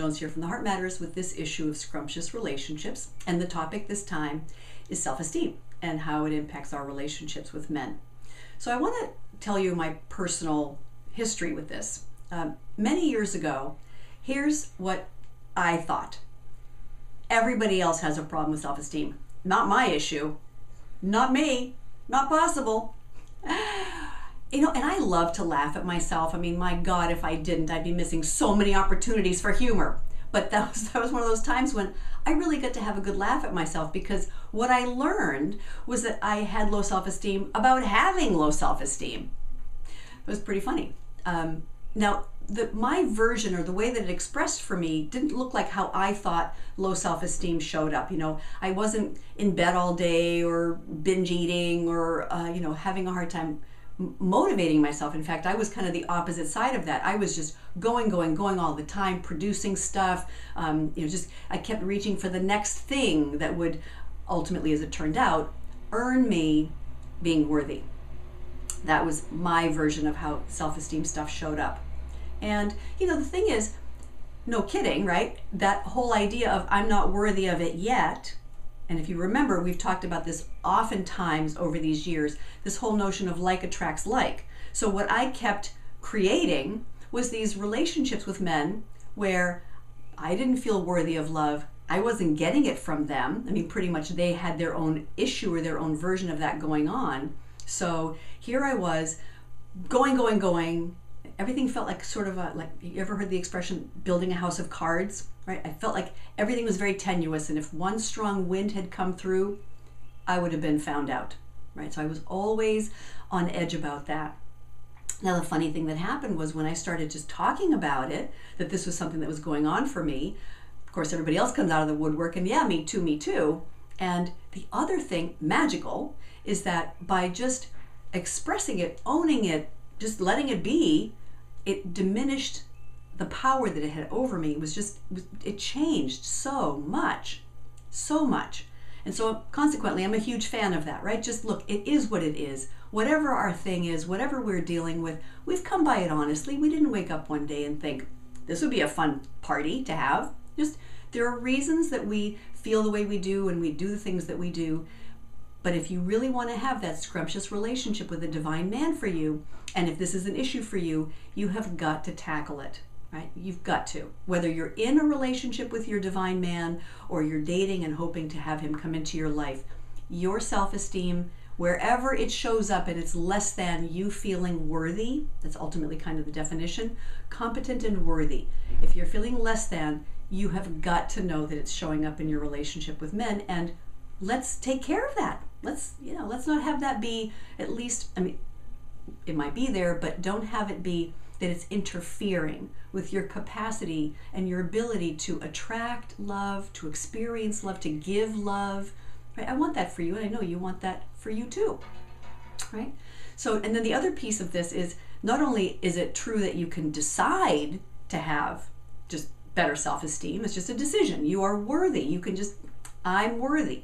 Jones here from The Heart Matters with this issue of Scrumptious Relationships. And the topic this time is self-esteem and how it impacts our relationships with men. So I want to tell you my personal history with this. Many years ago, here's what I thought. Everybody else has a problem with self-esteem. Not my issue. Not me. Not possible. You know, and I love to laugh at myself. I mean, my God, if I didn't, I'd be missing so many opportunities for humor. But that was one of those times when I really got to have a good laugh at myself, because what I learned was that I had low self-esteem about having low self-esteem. It was pretty funny. Now, my version, or the way that it expressed for me, didn't look like how I thought low self-esteem showed up. You know, I wasn't in bed all day or binge eating or, having a hard time motivating myself. In fact, I was kind of the opposite side of that. I was just going all the time, producing stuff. I kept reaching for the next thing that would ultimately, as it turned out, earn me being worthy. That was my version of how self-esteem stuff showed up. And, the thing is, no kidding, right? That whole idea of I'm not worthy of it yet. And if you remember, we've talked about this oftentimes over these years, this whole notion of like attracts like. So what I kept creating was these relationships with men where I didn't feel worthy of love. I wasn't getting it from them. I mean, pretty much they had their own issue or their own version of that going on. So here I was going. Everything felt like sort of like, you ever heard the expression building a house of cards, right? I felt like everything was very tenuous, and if one strong wind had come through, I would have been found out, right? So I was always on edge about that. Now, the funny thing that happened was when I started just talking about it, that this was something that was going on for me, of course, everybody else comes out of the woodwork and yeah, me too. And the other thing, magical, is that by just expressing it, owning it, just letting it be, it diminished the power that it had over me. It changed so much. And so consequently, I'm a huge fan of that, right? Just look, it is what it is. Whatever our thing is, whatever we're dealing with, we've come by it honestly. We didn't wake up one day and think, this would be a fun party to have. There are reasons that we feel the way we do and we do the things that we do. But if you really want to have that scrumptious relationship with a divine man for you, and if this is an issue for you, you have got to tackle it, right? You've got to. Whether you're in a relationship with your divine man or you're dating and hoping to have him come into your life, your self-esteem, wherever it shows up and it's less than you feeling worthy, that's ultimately kind of the definition, competent and worthy. If you're feeling less than, you have got to know that it's showing up in your relationship with men, and let's take care of that. Let's not have that be, at least, I mean, it might be there, but don't have it be that it's interfering with your capacity and your ability to attract love, to experience love, to give love, right? I want that for you, and I know you want that for you too, right? So, and then the other piece of this is, not only is it true that you can decide to have just better self-esteem, it's just a decision. You are worthy. You can just, I'm worthy.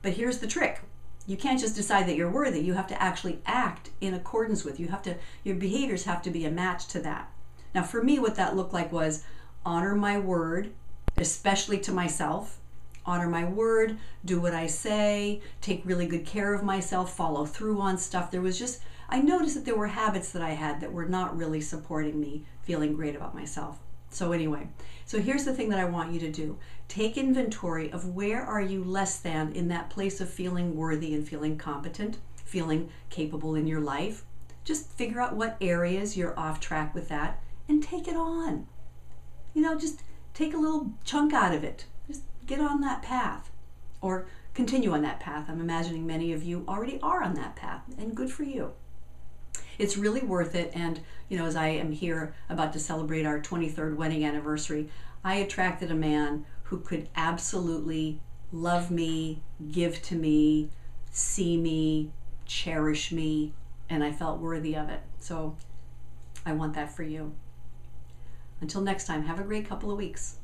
But here's the trick. You can't just decide that you're worthy. You have to actually act in accordance with. Your behaviors have to be a match to that. Now, for me, what that looked like was honor my word, especially to myself. Honor my word, do what I say, take really good care of myself, follow through on stuff. I noticed that there were habits that I had that were not really supporting me feeling great about myself. So anyway, here's the thing that I want you to do. Take inventory of where are you less than in that place of feeling worthy and feeling competent, feeling capable in your life. Just figure out what areas you're off track with that and take it on. Just take a little chunk out of it. Just get on that path or continue on that path. I'm imagining many of you already are on that path, and good for you. It's really worth it. And, as I am here about to celebrate our 23rd wedding anniversary, I attracted a man who could absolutely love me, give to me, see me, cherish me, and I felt worthy of it. So I want that for you. Until next time, have a great couple of weeks.